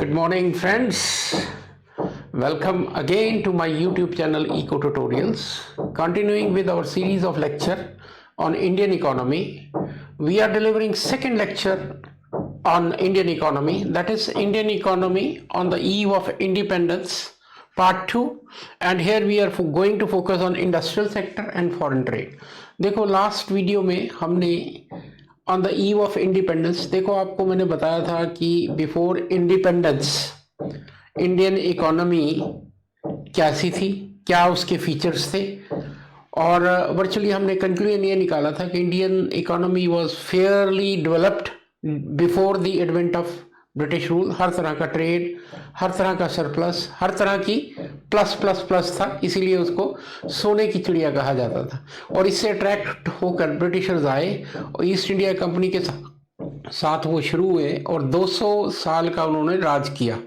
Good morning, friends. Welcome again to my YouTube channel Eco Tutorials. Continuing with our series of lecture on Indian economy, we are delivering second lecture on Indian economy, that is Indian economy on the eve of independence, part 2. And here we are going to focus on industrial sector and foreign trade. देखो last video में हमने on the eve of independence, देखो आपको मैंने बताया था कि before independence Indian economy कैसी थी, क्या उसके फीचर्स थे, और वर्चुअली हमने कंक्लूजन ये निकाला था कि Indian economy was fairly developed before the advent of British rule. हर तरह का ट्रेड, हर तरह का सरप्लस, हर तरह की प्लस प्लस प्लस था, इसीलिए उसको सोने की चिड़िया कहा जाता था। और इससे अट्रैक्ट होकर ब्रिटिशर्स आए और ईस्ट इंडिया कंपनी के साथ वो शुरू हुए और 200 साल का उन्होंने राज किया।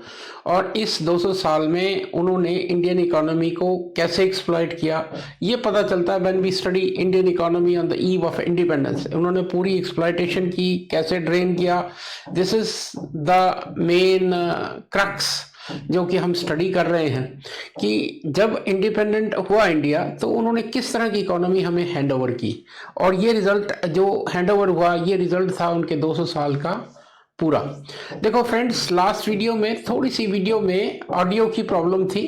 और इस 200 साल में उन्होंने इंडियन इकोनॉमी को कैसे एक्सप्लॉइट किया ये पता चलता है when we study Indian economy on the eve of independence. उन्होंने पूरी एक्सप्लॉइटेशन की, कैसे ड्रेन किया। This is the main crux जो कि हम स्टडी कर रहे हैं कि जब इंडिपेंडेंट हुआ इंडिया तो उन्होंने किस तरह की इकोनॉमी हमें हैंड ओवर की, और ये रिजल्ट जो हैंड ओवर हुआ ये रिजल्ट था उनके 200 साल का पूरा। देखो फ्रेंड्स, लास्ट वीडियो में थोड़ी सी वीडियो में ऑडियो की प्रॉब्लम थी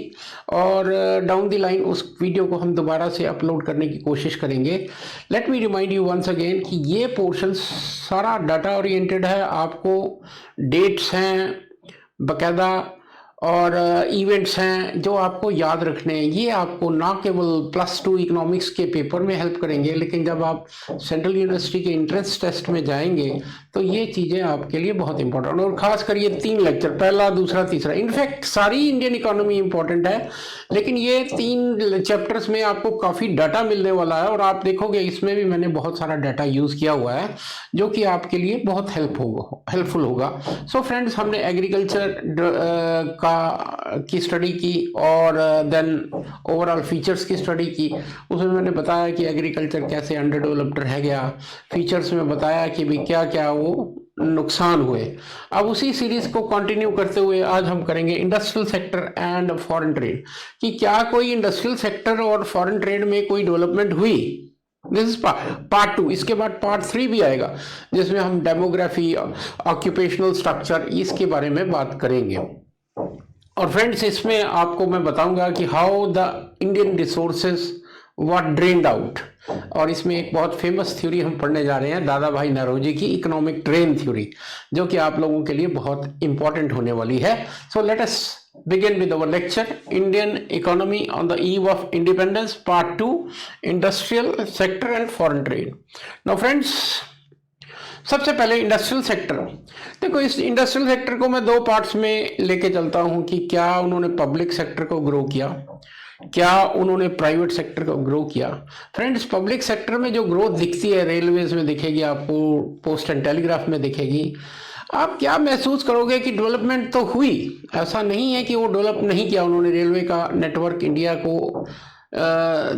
और डाउन द लाइन उस वीडियो को हम दोबारा से अपलोड करने की कोशिश करेंगे। Let me remind you once again कि ये पोर्शन सारा डाटा ओरिएंटेड है, आपको डेट्स हैं बाकायदा और इवेंट्स हैं जो आपको याद रखने हैं। ये आपको ना केवल +2 इकोनॉमिक्स के पेपर में हेल्प करेंगे, लेकिन जब आप सेंट्रल यूनिवर्सिटी के एंट्रेंस टेस्ट में जाएंगे तो ये चीज़ें आपके लिए बहुत इंपॉर्टेंट, और खासकर ये 3 लेक्चर, पहला, दूसरा, तीसरा, इनफैक्ट सारी इंडियन इकोनॉमी इंपॉर्टेंट है, लेकिन ये 3 चैप्टर्स में आपको काफ़ी डाटा मिलने वाला है। और आप देखोगे इसमें भी मैंने बहुत सारा डाटा यूज़ किया हुआ है जो कि आपके लिए बहुत हेल्पफुल होगा। सो फ्रेंड्स, हमने एग्रीकल्चर की स्टडी की और देन ओवरऑल फीचर्स की स्टडी की। उसमें मैंने बताया कि एग्रीकल्चर कैसे अंडर डेवलप्ड रह गया, फीचर्स में बताया कि भी क्या क्या वो नुकसान हुए। अब उसी सीरीज को कंटिन्यू करते हुए आज हम करेंगे industrial sector and foreign trade, कि क्या कोई इंडस्ट्रियल सेक्टर और फॉरेन ट्रेड में कोई डेवलपमेंट हुई। This is part 2। इसके बाद पार्ट 3 भी आएगा जिसमें हम डेमोग्राफी, ऑक्यूपेशनल स्ट्रक्चर, इसके बारे में बात करेंगे। और फ्रेंड्स, इसमें आपको मैं बताऊंगा कि how the Indian resources were drained out, और इसमें एक बहुत फेमस थ्योरी हम पढ़ने जा रहे हैं, दादा भाई नौरोजी की इकोनॉमिक ड्रेन थ्योरी, जो कि आप लोगों के लिए बहुत इंपॉर्टेंट होने वाली है। So let us begin with our lecture, Indian economy on the eve of independence, part 2, industrial sector and foreign trade. Now friends, सबसे पहले इंडस्ट्रियल सेक्टर। देखो, इस इंडस्ट्रियल सेक्टर को मैं 2 पार्ट्स में लेके चलता हूँ कि क्या उन्होंने पब्लिक सेक्टर को ग्रो किया, क्या उन्होंने प्राइवेट सेक्टर को ग्रो किया। फ्रेंड्स, पब्लिक सेक्टर में जो ग्रोथ दिखती है, रेलवेज में दिखेगी आपको, पोस्ट एंड टेलीग्राफ में दिखेगी, आप क्या महसूस करोगे कि डेवलपमेंट तो हुई। ऐसा नहीं है कि वो डेवलप नहीं किया उन्होंने। रेलवे का नेटवर्क इंडिया को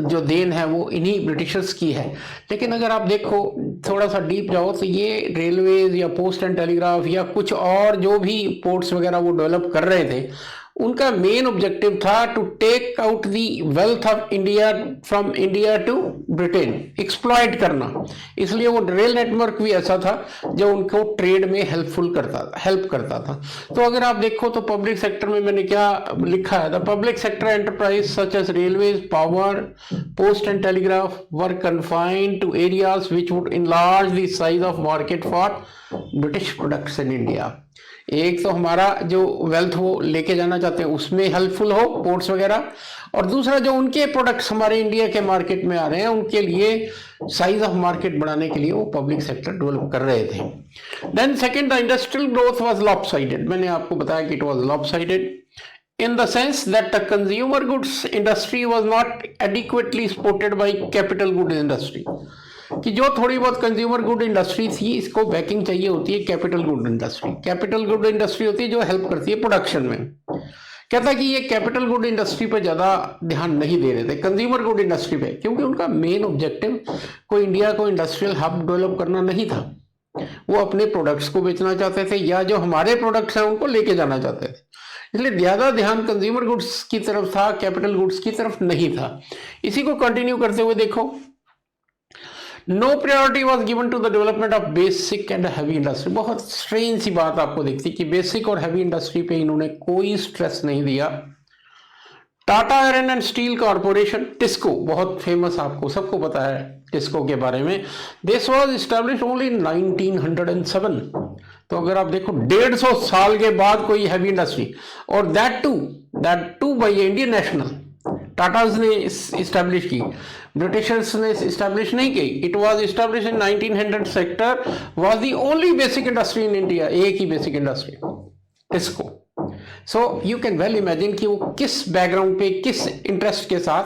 जो देन है वो इन्हीं ब्रिटिशर्स की है, लेकिन अगर आप देखो थोड़ा सा डीप जाओ तो ये रेलवेज या पोस्ट एंड टेलीग्राफ या कुछ और जो भी पोर्ट्स वगैरह वो डेवलप कर रहे थे, उनका मेन ऑब्जेक्टिव था to take out the wealth of India from India to Britain, exploit करना। इसलिए वो रेल नेटवर्क भी ऐसा था जो उनको ट्रेड में हेल्प करता था। तो अगर आप देखो तो पब्लिक सेक्टर में मैंने क्या लिखा है, the public sector enterprise such as railways, power, post and telegraph were confined to areas which would enlarge the size of market for British products in India. एक तो हमारा जो वेल्थ वो लेके जाना चाहते हैं उसमें हेल्पफुल हो पोर्ट्स वगैरह, और दूसरा जो उनके प्रोडक्ट्स हमारे इंडिया के मार्केट में आ रहे हैं उनके लिए साइज ऑफ मार्केट बढ़ाने के लिए वो पब्लिक सेक्टर डेवलप कर रहे थे। Then second, the industrial growth was lopsided. मैंने आपको बताया कि it was lopsided in the sense that the consumer goods industry was not adequately supported by capital goods industry, कि जो थोड़ी बहुत कंज्यूमर गुड इंडस्ट्री थी इसको बैकिंग चाहिए होती है capital good industry. Capital good industry होती है जो हेल्प करती है प्रोडक्शन में। कहता है कि ये कैपिटल गुड इंडस्ट्री पर ज़्यादा ध्यान नहीं दे रहे थे, कंज्यूमर गुड इंडस्ट्री पे, क्योंकि उनका मेन ऑब्जेक्टिव कोई इंडिया को इंडस्ट्रियल हब डेवलप करना नहीं था। वो अपने प्रोडक्ट्स को बेचना चाहते थे या जो हमारे प्रोडक्ट्स हैं उनको लेके जाना चाहते थे। इसलिए ज़्यादा ध्यान कंज्यूमर गुड्स की तरफ था, कैपिटल गुड्स की तरफ नहीं था। इसी को कंटिन्यू करते हुए देखो, no priority was given to the development of basic and heavy industry. बहुत स्ट्रेंज सी बात आपको दिखती कि बेसिक और हैवी इंडस्ट्री पे इन्होंने कोई स्ट्रेस नहीं दिया। Tata iron and steel corporation, TISCO, बहुत फेमस, आपको सबको पता है टिस्को के बारे में। This was established only in 1907। तो अगर आप देखो 150 साल के बाद कोई हैवी इंडस्ट्री, और that too by Indian national, Tatas ने इस्टेब्लिश की, ब्रिटिशर्स ने इस्टेब्लिश नहीं की। It was establish in 1900। Sector was the only basic industry in India, एक ही basic industry, TISCO. So you can well imagine कि वो किस बैकग्राउंड पे, किस इंटरेस्ट के साथ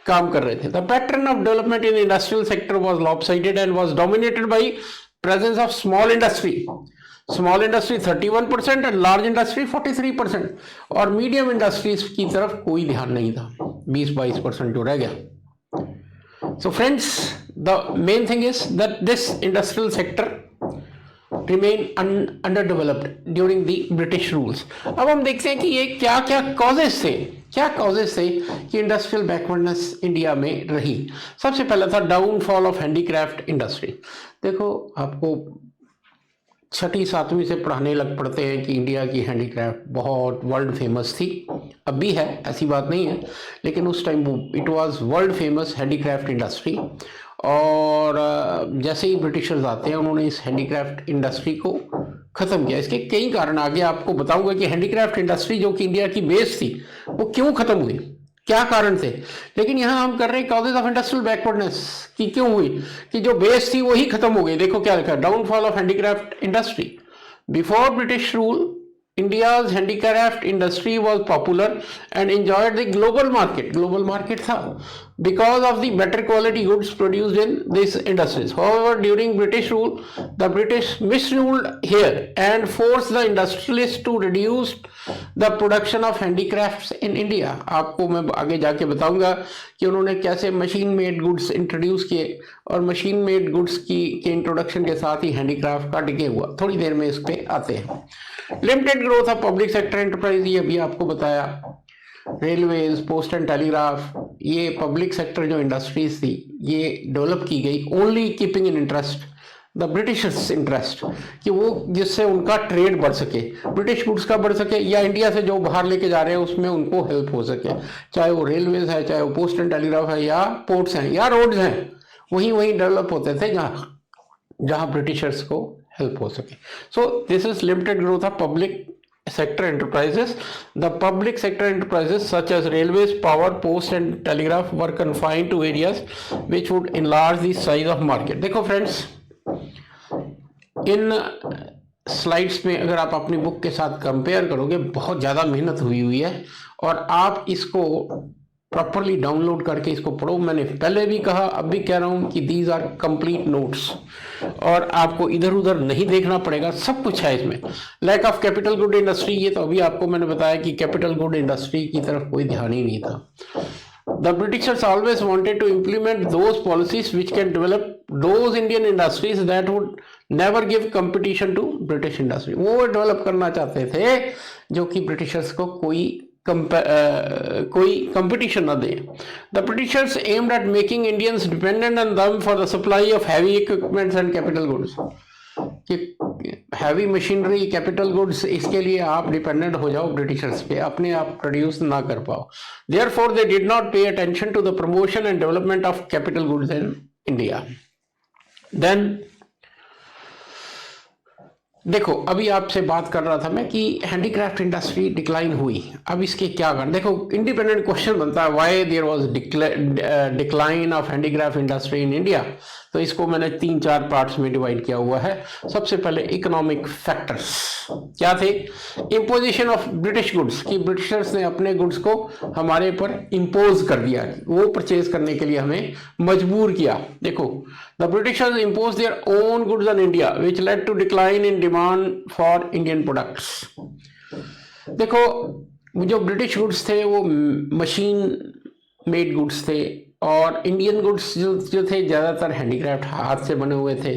काम कर रहे थे। The pattern of development in industrial sector was lopsided and was dominated by presence of small industry. Small industry 31% and large industry 43%, और मीडियम इंडस्ट्रीज की तरफ कोई ध्यान नहीं था, 20-22% जो रह गया। So friends, the main thing is that this industrial sector remain underdeveloped during the British rules। अब हम देखते हैं कि ये क्या क्या कॉजेस थे कि इंडस्ट्रियल बैकवर्डनेस इंडिया में रही। सबसे पहला था डाउनफॉल ऑफ हैंडीक्राफ्ट इंडस्ट्री। देखो, आपको 6वीं-7वीं से पढ़ाने लग पड़ते हैं कि इंडिया की हैंडीक्राफ्ट बहुत वर्ल्ड फेमस थी। अब भी है, ऐसी बात नहीं है, लेकिन उस टाइम वो it was world famous handicraft industry. और जैसे ही ब्रिटिशर्स आते हैं उन्होंने इस हैंडीक्राफ्ट इंडस्ट्री को ख़त्म किया। इसके कई कारण आगे आपको बताऊंगा कि हैंडीक्राफ्ट इंडस्ट्री जो कि इंडिया की बेस थी वो क्यों ख़त्म हुई, क्या कारण थे। लेकिन यहाँ हम कर रहे हैं कॉजेज ऑफ इंडस्ट्रियल बैकवर्डनेस की क्यों हुई, कि जो बेस थी वही खत्म हो गई। देखो क्या लिखा है, downfall of handicraft industry. Before British rule India's handicraft industry was popular and enjoyed the global market. Global market था because of the better quality goods produced in these industries. However, during British rule, the British misruled here and forced the industrialists to reduce the production of handicrafts in India. आपको मैं आगे जाके बताऊंगा कि उन्होंने कैसे machine made goods introduce किए, और मशीन मेड गुड्स के इंट्रोडक्शन के साथ ही हैंडीक्राफ्ट का डिके हुआ। थोड़ी देर में इस पे आते हैं। Limited growth of public sector enterprise, ये अभी आपको बताया। रेलवेज, पोस्ट एंड टेलीग्राफ, ये पब्लिक सेक्टर जो इंडस्ट्रीज थी ये डेवलप की गई only keeping in interest the Britishers interest, कि वो जिससे उनका ट्रेड बढ़ सके, ब्रिटिश गुड्स का बढ़ सके, या इंडिया से जो बाहर लेके जा रहे हैं उसमें उनको हेल्प हो सके। चाहे वो रेलवेज है, चाहे वो पोस्ट एंड टेलीग्राफ है, या पोर्ट्स हैं, या रोड्स हैं, वहीं डेवलप होते थे जहाँ ब्रिटिशर्स को हेल्प हो सके। So this is limited growth of public sector enterprises. The public sector enterprises such as railways, power, post and telegraph were confined to areas which would enlarge the size of market. देखो friends, इन slides में अगर आप अपनी book के साथ compare करोगे, बहुत ज़्यादा मेहनत हुई है, और आप इसको प्रॉपरली डाउनलोड करके इसको पढ़ो। मैंने पहले भी कहा, अब भी कह रहा हूँ कि दीज आर कंप्लीट नोट्स, और आपको इधर उधर नहीं देखना पड़ेगा, सब कुछ है इसमें। Lack of capital good industry, ये तो अभी आपको मैंने बताया कि कैपिटल गुड इंडस्ट्री की तरफ कोई ध्यान ही नहीं था। The Britishers always wanted to implement those policies which can develop those Indian industries that would never give competition to British industry. वो डेवलप करना चाहते थे जो कि ब्रिटिशर्स को कोई कंपटीशन ना दे। The Britishers aimed at making Indians dependent on them for the supply of heavy equipments and capital goods, कि हैवी मशीनरी, कैपिटल गुड्स, इसके लिए आप डिपेंडेंट हो जाओ ब्रिटिशर्स पे, अपने आप प्रोड्यूस ना कर पाओ। Therefore they did not pay attention to the promotion and development of capital goods in India. Then देखो, अभी आपसे बात कर रहा था मैं कि हैंडीक्राफ्ट इंडस्ट्री डिक्लाइन हुई। अब इसके क्या कारण, देखो इंडिपेंडेंट क्वेश्चन बनता है, why there was decline of handicraft industry in India. तो इसको मैंने 3-4 पार्ट्स में डिवाइड किया हुआ है। सबसे पहले इकोनॉमिक फैक्टर्स क्या थे, इम्पोजिशन ऑफ ब्रिटिश गुड्स, कि ब्रिटिशर्स ने अपने गुड्स को हमारे पर इम्पोज कर दिया, वो परचेज करने के लिए हमें मजबूर किया। देखो, the Britishers impose their own goods on India which led to decline in demand for Indian products. देखो, जो ब्रिटिश गुड्स थे वो मशीन मेड गुड्स थे, और इंडियन गुड्स जो थे ज़्यादातर हैंडीक्राफ्ट, हाथ से बने हुए थे।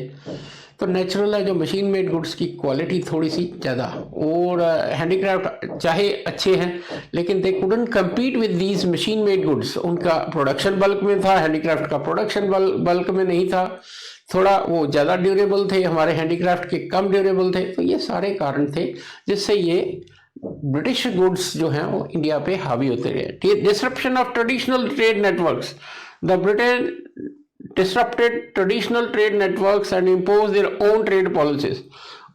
तो नेचुरल है जो मशीन मेड गुड्स की क्वालिटी थोड़ी सी ज़्यादा, और हैंडीक्राफ्ट चाहे अच्छे हैं लेकिन they couldn't compete with these machine made goods. उनका प्रोडक्शन बल्क में था, हैंडीक्राफ्ट का प्रोडक्शन बल्क में नहीं था, थोड़ा वो ज़्यादा ड्यूरेबल थे, हमारे हैंडीक्राफ्ट के कम ड्यूरेबल थे। तो ये सारे कारण थे जिससे ये ब्रिटिश गुड्स जो हैं वो इंडिया पे हावी होते गए। Disruption of traditional trade networks, the Britain disrupted traditional trade networks and imposed their own trade policies।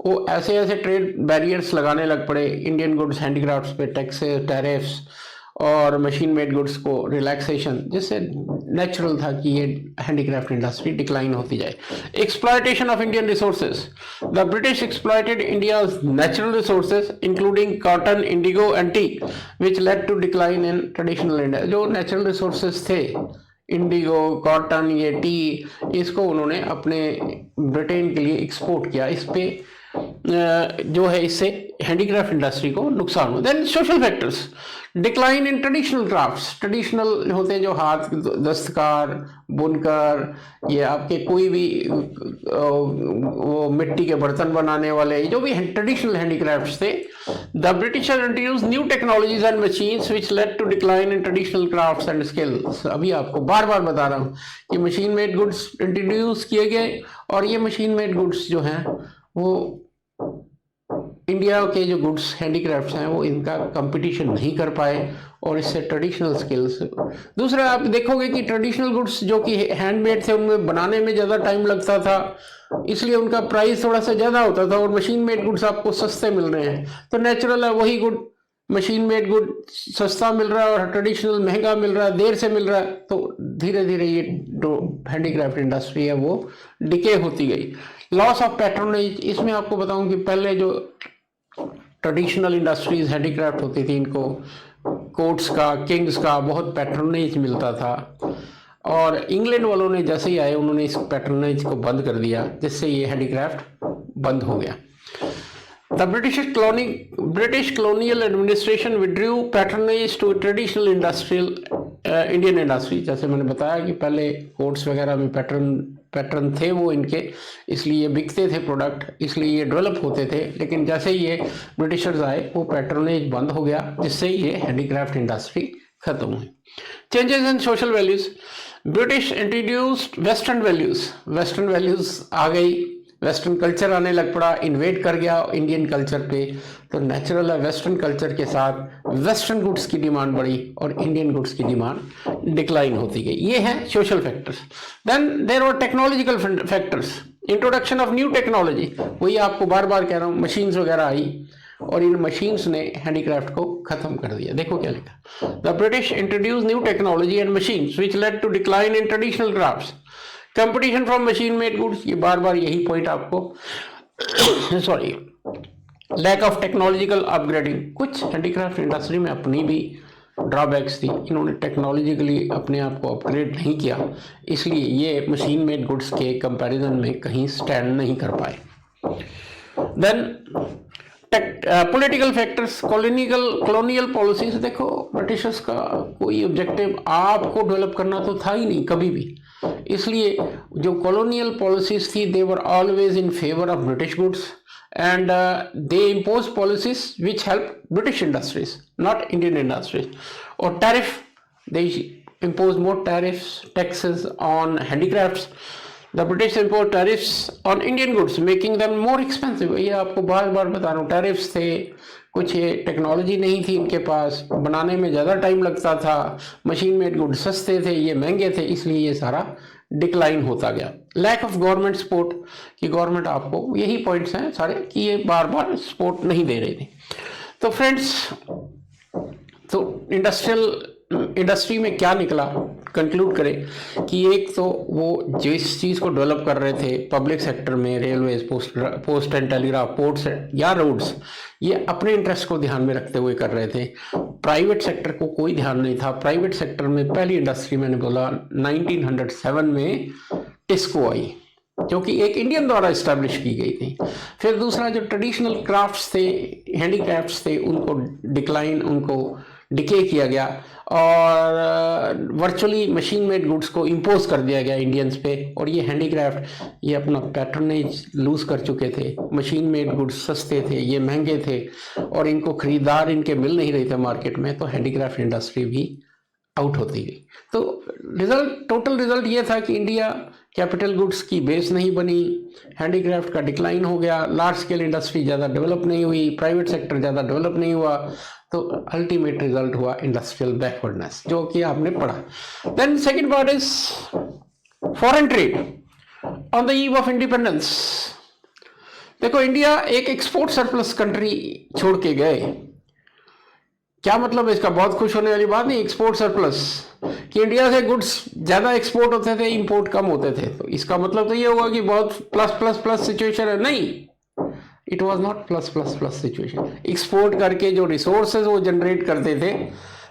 वो ऐसे ऐसे ट्रेड बैरियर्स लगाने लग पड़े इंडियन गुड्स हैंडीक्राफ्ट्स पे, टैक्सेस, टैरिफ्स और मशीन मेड गुड्स को रिलैक्सेशन, जिससे नेचुरल था कि ये हैंडीक्राफ्ट इंडस्ट्री डिक्लाइन होती जाए। Exploitation of Indian resources, the British exploited India's natural resources including cotton, indigo and tea which led to decline in traditional India. जो natural resources थे, indigo, cotton, ये tea, इसको उन्होंने अपने ब्रिटेन के लिए एक्सपोर्ट किया। इस पे जो है इससे हैंडीक्राफ्ट इंडस्ट्री को नुकसान हुआ। Then social factors, decline in traditional crafts, traditional होते हैं जो हाथ, दस्तकार, बुनकर, ये आपके कोई भी वो मिट्टी के बर्तन बनाने वाले जो भी ट्रेडिशनल हैंडीक्राफ्ट्स थे। The Britishers introduce new technologies and machines which led to decline in traditional crafts and skills. अभी आपको बार बार बता रहा हूँ कि मशीन मेड गुड्स इंट्रोड्यूस किए गए और ये मशीन मेड गुड्स जो हैं वो इंडिया के जो गुड्स हैंडीक्राफ्ट्स हैं वो इनका कंपटीशन नहीं कर पाए और इससे ट्रेडिशनल स्किल्स। दूसरा आप देखोगे कि ट्रेडिशनल गुड्स जो कि हैंडमेड थे उनमें बनाने में ज़्यादा टाइम लगता था, इसलिए उनका प्राइस थोड़ा सा ज़्यादा होता था, और मशीन मेड गुड्स आपको सस्ते मिल रहे हैं। तो नेचुरल है वही गुड, मशीन मेड गुड सस्ता मिल रहा है और ट्रेडिशनल महंगा मिल रहा है, देर से मिल रहा है, तो धीरे धीरे ये जो हैंडीक्राफ्ट इंडस्ट्री है वो डिके होती गई। लॉस ऑफ पैट्रोनेज, इसमें आपको बताऊं कि पहले जो ट्रेडिशनल इंडस्ट्रीज हैंडीक्राफ्ट होती थी इनको कोर्ट्स का, किंग्स का बहुत पैट्रोनेज मिलता था, और इंग्लैंड वालों ने जैसे ही आए उन्होंने इस पैट्रोनेज को बंद कर दिया, जिससे ये हैंडीक्राफ्ट बंद हो गया। The British colonial administration withdrew patronage to traditional Indian industry। जैसे मैंने बताया कि पहले कोर्ट्स वगैरह में पैटर्न थे वो इनके, इसलिए बिकते थे प्रोडक्ट, इसलिए ये डेवलप होते थे। लेकिन जैसे ही ये ब्रिटिशर्स आए वो पैटर्नेज बंद हो गया, जिससे ये हैंडीक्राफ्ट इंडस्ट्री खत्म हुई। Changes in social values, British introduced western values आ गई, वेस्टर्न कल्चर आने लग पड़ा, इन्वेट कर गया इंडियन कल्चर पे। तो नेचुरल है वेस्टर्न कल्चर के साथ वेस्टर्न गुड्स की डिमांड बढ़ी और इंडियन गुड्स की डिमांड डिक्लाइन होती गई। ये है social factors. Then there were technological factors, introduction of new technology, वही आपको बार बार कह रहा हूँ, मशीन्स वगैरह आई और इन मशीन्स ने हैंडीक्राफ्ट को खत्म कर दिया। देखो क्या लिखा, the British introduce new technology and machines which led to decline in traditional crafts, competition from machine made goods, ये बार बार यही पॉइंट आपको sorry, lack of technological upgrading, कुछ हैंडीक्राफ्ट इंडस्ट्री में अपनी भी ड्रॉबैक्स थी, इन्होंने टेक्नोलॉजिकली अपने आप को अपग्रेड नहीं किया, इसलिए ये मशीन मेड गुड्स के कंपैरिजन में कहीं स्टैंड नहीं कर पाए। Then political factors, colonial policies, देखो ब्रिटिशर्स का कोई ऑब्जेक्टिव आपको डेवलप करना तो था ही नहीं कभी भी, इसलिए जो कॉलोनियल पॉलिसीज थी they were always in favour of British goods and they impose policies which help British industries not Indian industries. और tariff, they impose more tariffs, taxes on handicrafts. The British impose tariffs on Indian goods, making them more expensive। ये आपको बार बार बता रहा हूँ, tariffs थे, कुछ ये technology नहीं थी इनके पास, बनाने में ज़्यादा टाइम लगता था, मशीन मेड गुड सस्ते थे, ये महंगे थे, इसलिए ये सारा डिक्लाइन होता गया। लैक ऑफ गवर्नमेंट सपोर्ट, कि गवर्नमेंट आपको, यही पॉइंट्स हैं सारे कि ये बार बार सपोर्ट नहीं दे रही थी। तो फ्रेंड्स, तो इंडस्ट्री में क्या निकला, कंक्लूड करें कि एक तो वो जिस चीज़ को डेवलप कर रहे थे पब्लिक सेक्टर में, railways, post and telegraph, ports या रोड्स, ये अपने इंटरेस्ट को ध्यान में रखते हुए कर रहे थे, प्राइवेट सेक्टर को कोई ध्यान नहीं था। प्राइवेट सेक्टर में पहली इंडस्ट्री मैंने बोला 1907 में टिस्को आई, जो कि एक इंडियन द्वारा इस्टेब्लिश की गई थी। फिर दूसरा जो ट्रेडिशनल क्राफ्ट्स थे, हैंडीक्राफ्ट्स थे, उनको डिक्लाइन, उनको डिके किया गया और वर्चुअली मशीन मेड गुड्स को इम्पोज कर दिया गया इंडियंस पे, और ये हैंडीक्राफ्ट ये अपना पैट्रनेज लूज कर चुके थे। मशीन मेड गुड्स सस्ते थे, ये महंगे थे और इनको खरीदार इनके मिल नहीं रहे थे मार्केट में, तो हैंडीक्राफ्ट इंडस्ट्री भी आउट होती गई। तो टोटल रिजल्ट ये था कि इंडिया कैपिटल गुड्स की बेस नहीं बनी, हैंडीक्राफ्ट का डिक्लाइन हो गया, लार्ज स्केल इंडस्ट्री ज़्यादा डेवलप नहीं हुई, प्राइवेट सेक्टर ज़्यादा डेवलप नहीं हुआ, तो अल्टीमेट रिजल्ट हुआ इंडस्ट्रियल बैकवर्डनेस, जो कि आपने पढ़ा। Then second part is foreign trade on the eve of independence. देखो, इंडिया एक एक्सपोर्ट सरप्लस कंट्री छोड़ के गए। क्या मतलब है इसका? बहुत खुश होने वाली बात नहीं। एक्सपोर्ट सरप्लस कि इंडिया से गुड्स ज्यादा एक्सपोर्ट होते थे, इंपोर्ट कम होते थे, तो इसका मतलब तो ये होगा कि बहुत प्लस प्लस प्लस सिचुएशन है। नहीं, it was not plus plus plus situation. Export करके जो रिसोर्सेज वो जनरेट करते थे,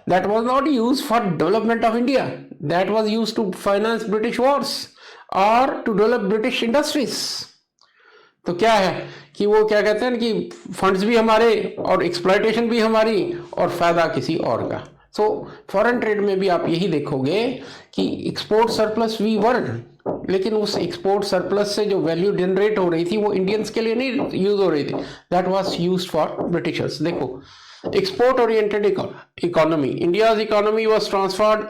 that was not used for development of India, that was used to finance British wars और टू डेवलप ब्रिटिश इंडस्ट्रीज। तो क्या है कि वो क्या कहते हैं कि फंड्स भी हमारे और एक्सप्लॉयटेशन भी हमारी और फायदा किसी और का। सो फॉरेन ट्रेड में भी आप यही देखोगे कि एक्सपोर्ट सरप्लस वी वर, लेकिन उस एक्सपोर्ट सरप्लस से जो वैल्यू जनरेट हो रही थी वो इंडियंस के लिए नहीं यूज हो रही थी, that was used for Britishers. देखो, export oriented economy, India's economy was transferred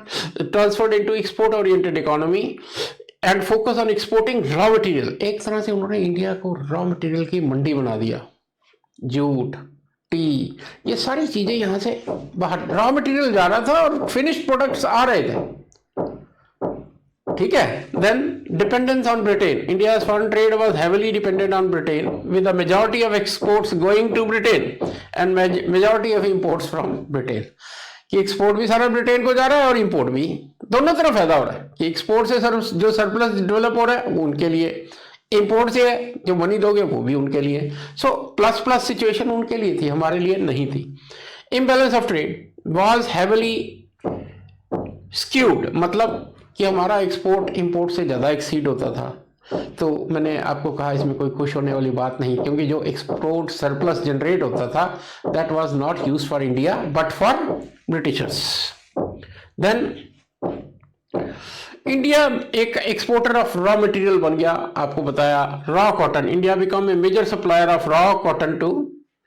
into export oriented economy and focus on exporting raw material। एक तरह से उन्होंने इंडिया को रॉ मटेरियल की मंडी बना दिया। जूट, टी, ये सारी चीजें यहाँ से बाहर, रॉ मटेरियल जा रहा था और फिनिश्ड प्रोडक्ट्स आ रहे थे। ठीक है। Then dependence on Britain, India's foreign trade was heavily dependent on Britain with the majority of exports going to Britain and majority of imports from Britain. कि एक्सपोर्ट भी सारा ब्रिटेन को जा रहा है और इंपोर्ट भी, दोनों तरफ फायदा हो रहा है। कि एक्सपोर्ट से जो सरप्लस डेवलप हो रहा है वो उनके लिए, इंपोर्ट से जो मनी दोगे वो भी उनके लिए। सो प्लस प्लस सिचुएशन उनके लिए थी, हमारे लिए नहीं थी। Imbalance of trade was heavily skewed, मतलब कि हमारा एक्सपोर्ट इंपोर्ट से ज़्यादा एक्सीड होता था। तो मैंने आपको कहा इसमें कोई खुश होने वाली बात नहीं, क्योंकि जो एक्सपोर्ट सरप्लस जनरेट होता था that was not used for India but for Britishers. Then India एक एक्सपोर्टर ऑफ रॉ मटेरियल बन गया। आपको बताया raw cotton, India become a major supplier of raw cotton too.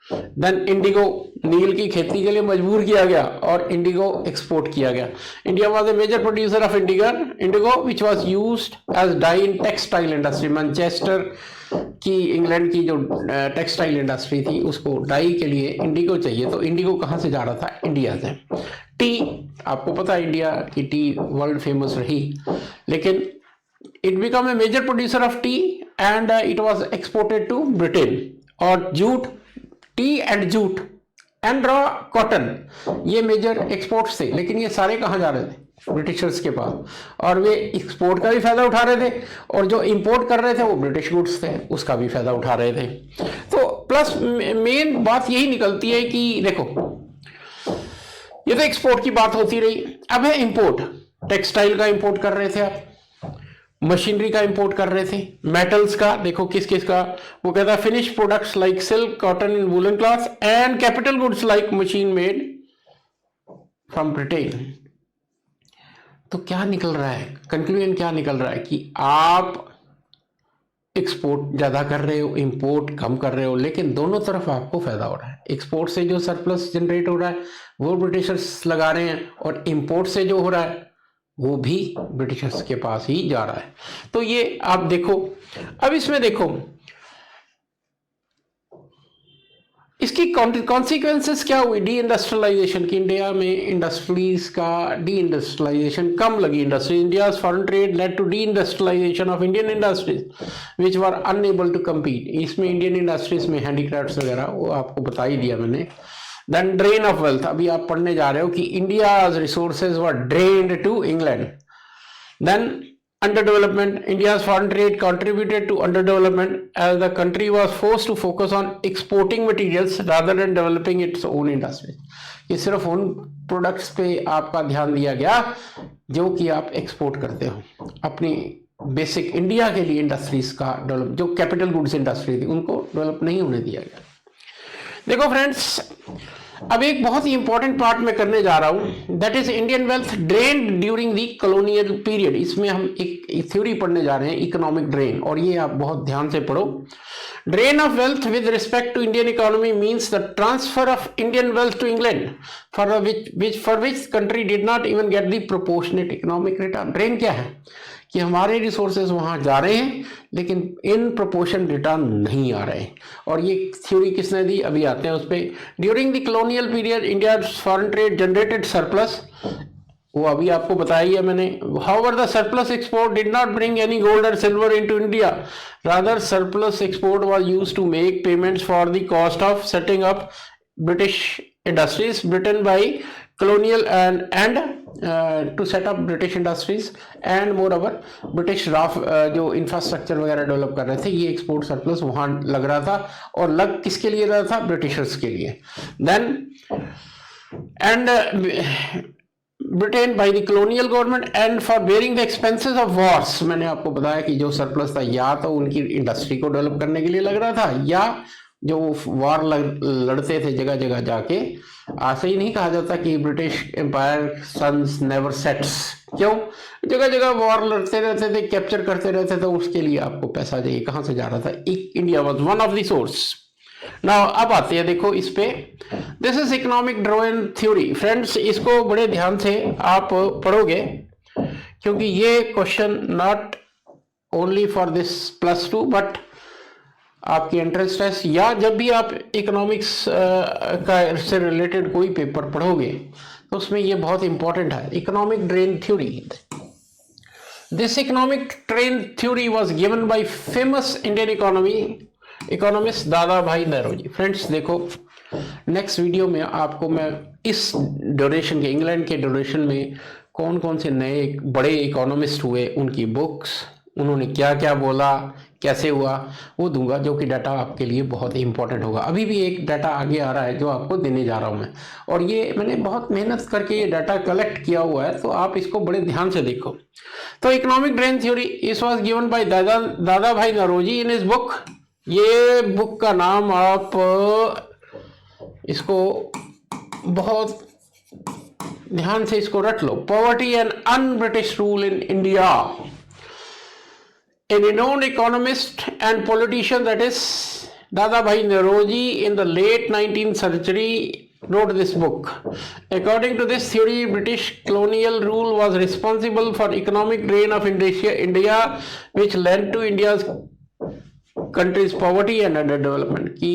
Then indigo, नील की खेती के लिए मजबूर किया गया और इंडिगो एक्सपोर्ट किया गया। India was a major producer of indigo which was used as dye in textile industry. Manchester की, इंग्लैंड की जो टेक्सटाइल इंडस्ट्री थी उसको डाई के लिए इंडिगो चाहिए, तो इंडिगो कहाँ से जा रहा था? इंडिया से। टी, आपको पता है इंडिया की टी वर्ल्ड फेमस रही, लेकिन it become a major producer of tea and it was exported to Britain. और jute, tea and jute and raw cotton, ये मेजर एक्सपोर्ट्स थे, लेकिन ये सारे कहाँ जा रहे थे? ब्रिटिशर्स के पास, और वे एक्सपोर्ट का भी फायदा उठा रहे थे और जो इंपोर्ट कर रहे थे वो ब्रिटिश गुड्स थे, उसका भी फायदा उठा रहे थे। तो प्लस मेन बात यही निकलती है कि देखो, ये तो एक्सपोर्ट की बात होती रही। अब है इंपोर्ट, टेक्सटाइल का इंपोर्ट कर रहे थे आप, मशीनरी का इंपोर्ट कर रहे थे, मेटल्स का, देखो किस किस का, वो कहता है finish products like silk, cotton and woollen clothes and capital goods like machine made from Britain. तो क्या निकल रहा है, कंक्लूजन क्या निकल रहा है कि आप एक्सपोर्ट ज्यादा कर रहे हो, इंपोर्ट कम कर रहे हो, लेकिन दोनों तरफ आपको फायदा हो रहा है। एक्सपोर्ट से जो सरप्लस जनरेट हो रहा है वो ब्रिटिशर्स लगा रहे हैं, और इंपोर्ट से जो हो रहा है वो भी ब्रिटिशर्स के पास ही जा रहा है। तो ये आप देखो। अब इसमें देखो इसकी कॉन्सिक्वेंसेस क्या हुई डी इंडस्ट्रियलाइजेशन की। इंडिया में इंडस्ट्रीज का डी इंडस्ट्रियलाइजेशन कम लगी। India's foreign trade led to deindustrialisation of Indian industries which were unable to compete. इसमें इंडियन इंडस्ट्रीज में हैंडीक्राफ्ट्स वगैरह वो आपको बता ही दिया मैंने। देन ड्रेन ऑफ वेल्थ, अभी आप पढ़ने जा रहे हो कि India's resources were drained to England. Then underdevelopment, India's foreign trade contributed to underdevelopment as the country was forced to focus on exporting materials rather than developing its own industries। ये सिर्फ उन प्रोडक्ट्स पे आपका ध्यान दिया गया जो कि आप एक्सपोर्ट करते हो, अपनी बेसिक इंडिया के लिए इंडस्ट्रीज का डेवलप, जो कैपिटल गुड्स इंडस्ट्री थी उनको डेवलप नहीं होने दिया गया। देखो फ्रेंड्स, अब एक बहुत ही इंपॉर्टेंट पार्ट में करने जा रहा हूं, that is Indian wealth drained during the colonial period. इसमें हम एक थ्योरी पढ़ने जा रहे हैं, इकोनॉमिक ड्रेन, और ये आप बहुत ध्यान से पढ़ो। Drain of wealth with respect to Indian economy means the transfer of Indian wealth to England for which country did not even get the proportionate economic return. Drain क्या है कि हमारे रिसोर्सेज वहां जा रहे हैं लेकिन इन प्रोपोर्शन रिटर्न नहीं आ रहे हैं। और ये थ्योरी किसने दी, अभी आते हैं उस पर। During the colonial period India foreign trade generated surplus, वो अभी आपको बताया ही है मैंने। However the surplus export did not bring any gold और silver into India, rather surplus export was used to make payments for the cost of setting up British industries Britain by colonial and to set up British industries and moreover British जो infrastructure वगैरह develop कर रहे थे, ये export surplus वहां लग रहा था। और लग किसके लिए रहा था, ब्रिटिशर्स के लिए। Then and Britain by the colonial government and for bearing the expenses of wars. मैंने आपको बताया कि जो सरप्लस था या तो उनकी इंडस्ट्री को डेवलप करने के लिए लग रहा था, या जो वॉर लड़ते थे जगह जगह जाके। ऐसे ही नहीं कहा जाता कि British empire suns never sets, क्यों, जगह जगह वॉर लड़ते रहते थे, कैप्चर करते रहते थे, उसके लिए आपको पैसा चाहिए। कहां से जा रहा था, India was one of the source. Now अब आते हैं, देखो इस पे, this is economic drain theory. Friends, इसको बड़े ध्यान से आप पढ़ोगे क्योंकि ये question not only for this +2 but आपकी एंट्रेंस टेस्ट या जब भी आप इकोनॉमिक्स का से रिलेटेड कोई पेपर पढ़ोगे तो उसमें ये बहुत इंपॉर्टेंट है। Economic drain theory, this economic drain theory was given bye famous Indian economist दादा भाई नौरोजी। फ्रेंड्स देखो, नेक्स्ट वीडियो में आपको मैं इस ड्यूरेशन के, इंग्लैंड के ड्यूरेशन में कौन कौन से नए बड़े इकोनॉमिस्ट हुए, उनकी बुक्स, उन्होंने क्या क्या बोला, कैसे हुआ, वो दूंगा, जो कि डाटा आपके लिए बहुत ही इंपॉर्टेंट होगा। अभी भी एक डाटा आगे आ रहा है जो आपको देने जा रहा हूं मैं, और ये मैंने बहुत मेहनत करके ये डाटा कलेक्ट किया हुआ है, तो आप इसको बड़े ध्यान से देखो। तो economic drain theory is was given by Dadabhai Naoroji in his book. ये बुक का नाम आप इसको बहुत ध्यान से इसको रट लो, poverty and un British rule in India. A renowned economist and politician, that is Dadabhai Naoroji, in the late 19th century wrote this book. According to this theory, British colonial rule was responsible for economic drain of India, which led to India's country's poverty and underdevelopment। कि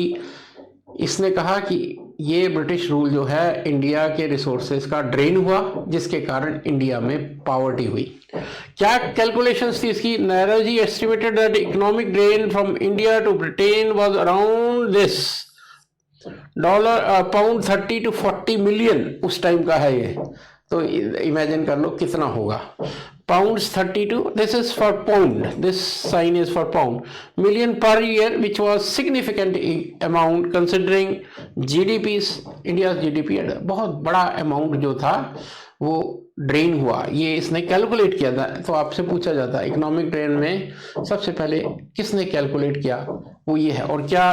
इसने कहा कि ये British rule जो है India के resources का drain हुआ, जिसके कारण इंडिया में पॉवर्टी हुई। क्या कैलकुलेशंस थी इसकी, Naoroji estimated that economic drain from India to Britain was around this £30 to 40 million उस टाइम का है ये, तो इमेजिन कर लो कितना होगा। pounds 32, this is for pound, this sign is for pound, million per year, which was significant amount considering GDP's, India's GDP। बहुत बड़ा अमाउंट जो था वो ड्रेन हुआ, ये इसने कैलकुलेट किया था। तो आपसे पूछा जाता है इकोनॉमिक ड्रेन में सबसे पहले किसने कैलकुलेट किया, वो ये है, और क्या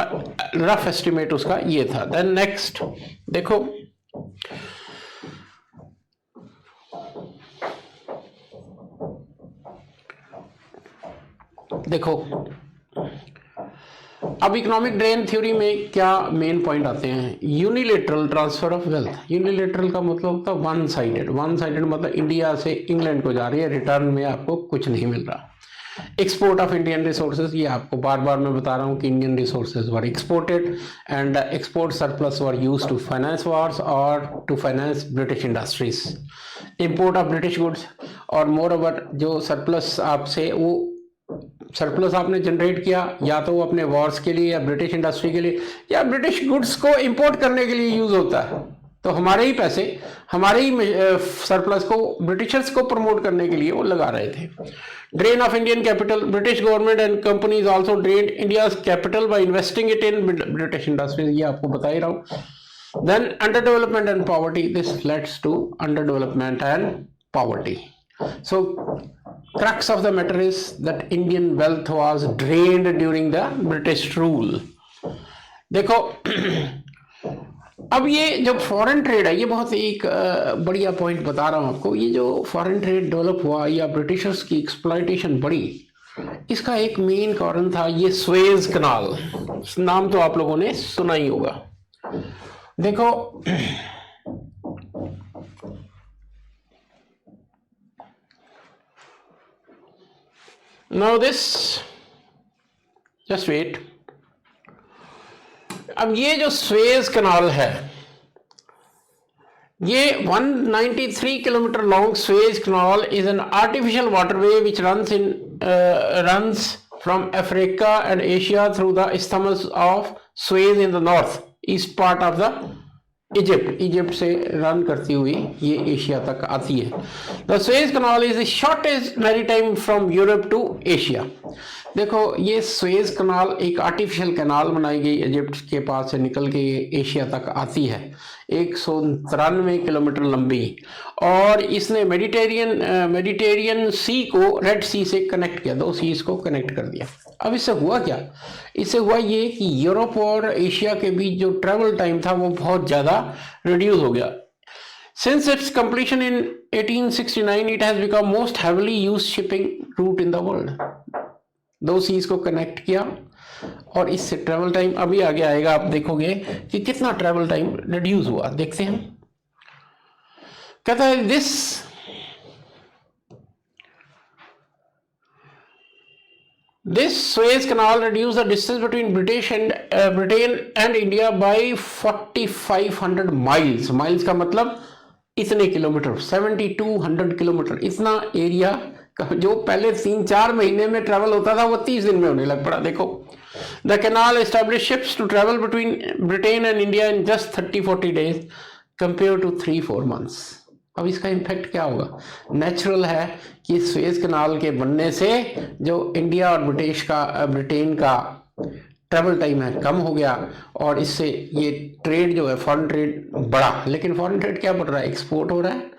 रफ एस्टिमेट उसका ये था। देन नेक्स्ट देखो, देखो अब इकोनॉमिक ड्रेन थ्योरी में क्या मेन पॉइंट आते हैं। Unilateral transfer of wealth. Unilateral का मतलब होता है वन साइडेड। वन साइडेड मतलब इंडिया से इंग्लैंड को जा रही है, रिटर्न में आपको कुछ नहीं मिल रहा। एक्सपोर्ट ऑफ इंडियन रिसोर्सेज, ये आपको बार बार मैं बता रहा हूँ कि Indian resources were exported and export surplus were used to finance wars और to finance British industries. Import of British goods, और मोर ओवर जो सरप्लस आपसे, वो सरप्लस आपने जनरेट किया या तो वो अपने वॉर्स के लिए या ब्रिटिश इंडस्ट्री के लिए या ब्रिटिश गुड्स को इंपोर्ट करने के लिए यूज होता है। तो हमारे ही पैसे, हमारे ही सरप्लस को ब्रिटिशर्स को प्रमोट करने के लिए वो लगा रहे थे। Drain of Indian capital, British government and companies also drained India's capital by investing it in British industries, ये आपको बता ही रहा हूँ। Then underdevelopment and poverty, this leads to underdevelopment and poverty. So crux of the matter is that Indian wealth was drained during the British rule। देखो अब ये जो फॉरेन ट्रेड है, ये बहुत एक बढ़िया पॉइंट बता रहा हूँ आपको। ये जो फॉरेन ट्रेड डेवलप हुआ या ब्रिटिशर्स की एक्सप्लॉयटेशन बढ़ी, इसका एक मेन कारण था ये सुएज कनाल। नाम तो आप लोगों ने सुना ही होगा। देखो, नाउ दिस, जस्ट वेट। अब ये जो सुएज कनाल है, ये 193 kilometre long Suez canal is an artificial waterway which runs from Africa and Asia through the isthmus of Suez in the north east part of the Egypt से run करती हुई ये Asia तक आती है। The Suez canal is the shortest maritime from Europe to Asia. देखो, ये Suez कनाल एक आर्टिफिशियल कनाल बनाई गई इजिप्ट के पास से निकल के एशिया तक आती है, 193 किलोमीटर लंबी, और इसने मेडिटेरियन सी को रेड सी से कनेक्ट किया, दो सीज को कनेक्ट कर दिया। अब इससे हुआ क्या? इससे हुआ ये कि यूरोप और एशिया के बीच जो ट्रेवल टाइम था वो बहुत ज़्यादा रिड्यूस हो गया। Since its completion in 1869, it has become most heavily used shipping route in the world. दो सीज को कनेक्ट किया और इससे ट्रेवल टाइम, अभी आगे आएगा आप देखोगे कि कितना ट्रेवल टाइम रिड्यूस हुआ। देखते हैं, कहता है This Suez Canal reduced the distance between Britain and India by 4500 miles. Miles का मतलब इतने किलोमीटर, 7200 किलोमीटर। इतना एरिया जो पहले 3-4 महीने में ट्रैवल होता था वो 30 दिन में होने लग पड़ा। देखो, the canal establish ships to travel between Britain and India in just 30-40 days compare to 3-4 months. अब इसका इम्पैक्ट क्या होगा? नेचुरल है कि सुएज कनाल के बनने से जो इंडिया और ब्रिटेन का ट्रैवल टाइम है कम हो गया, और इससे ये ट्रेड जो है, फॉरेन ट्रेड बढ़ा। लेकिन फॉरेन ट्रेड क्या बढ़ रहा है? एक्सपोर्ट हो रहा है,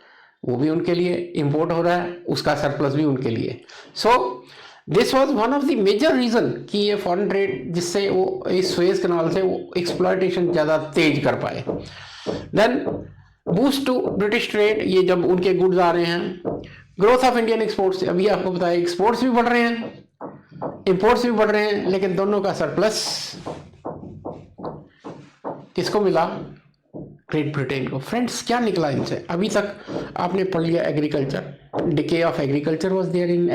वो भी उनके लिए, इंपोर्ट हो रहा है, उसका सरप्लस भी उनके लिए। So this was one of the major reason कि ये फॉरेन ट्रेड, जिससे वो इस सुएज कनाल से वो एक्सप्लॉयटेशन ज़्यादा तेज कर पाए। Then boost to British trade, ये जब उनके गुड्स आ रहे हैं। ग्रोथ ऑफ इंडियन एक्सपोर्ट्स, अभी आपको बताया एक्सपोर्ट्स भी बढ़ रहे हैं, इंपोर्ट्स भी बढ़ रहे हैं, लेकिन दोनों का सरप्लस किसको मिला? ग्रेट ब्रिटेन को। फ्रेंड्स, क्या निकला इनसे? अभी तक आपने पढ़ लिया agriculture, decay of agriculture was there in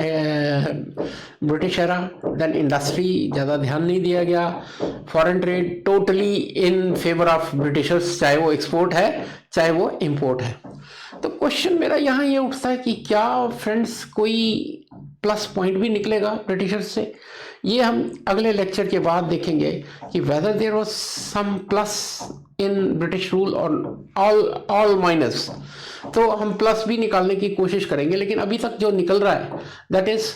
British era. Then industry ज़्यादा ध्यान नहीं दिया गया। Foreign trade totally in favour of Britishers, चाहे वो एक्सपोर्ट है चाहे वो इंपोर्ट है। तो क्वेश्चन मेरा यहाँ ये उठता है कि क्या फ्रेंड्स कोई प्लस पॉइंट भी निकलेगा ब्रिटिशर्स से? ये हम अगले लेक्चर के बाद देखेंगे कि whether there was some plus in British rule और ऑल माइनस। तो हम प्लस भी निकालने की कोशिश करेंगे, लेकिन अभी तक जो निकल रहा है that is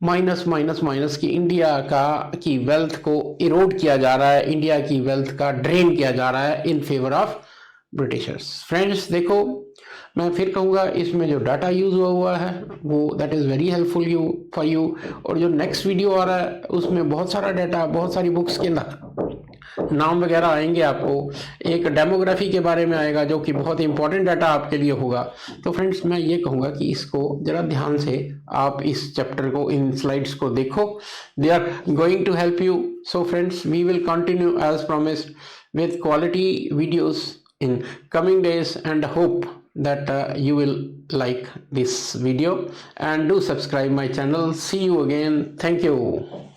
minus minus minus, की इंडिया की वेल्थ को इरोड किया जा रहा है, इंडिया की वेल्थ का ड्रेन किया जा रहा है इन फेवर ऑफ ब्रिटिशर्स। फ्रेंड्स, देखो, मैं फिर कहूँगा, इसमें जो डाटा यूज़ हुआ है वो that is very helpful for you. और जो नेक्स्ट वीडियो आ रहा है उसमें बहुत सारा डाटा, बहुत सारी बुक्स के नाम वगैरह आएंगे आपको। एक डेमोग्राफी के बारे में आएगा जो कि बहुत इंपॉर्टेंट डाटा आपके लिए होगा। तो फ्रेंड्स, मैं ये कहूँगा कि इसको ज़रा ध्यान से आप इस चैप्टर को, इन स्लाइड्स को देखो, they are going to help you. So friends, we will continue as promised with quality videos in coming days, and hope that you will like this video and do subscribe my channel. See you again. Thank you.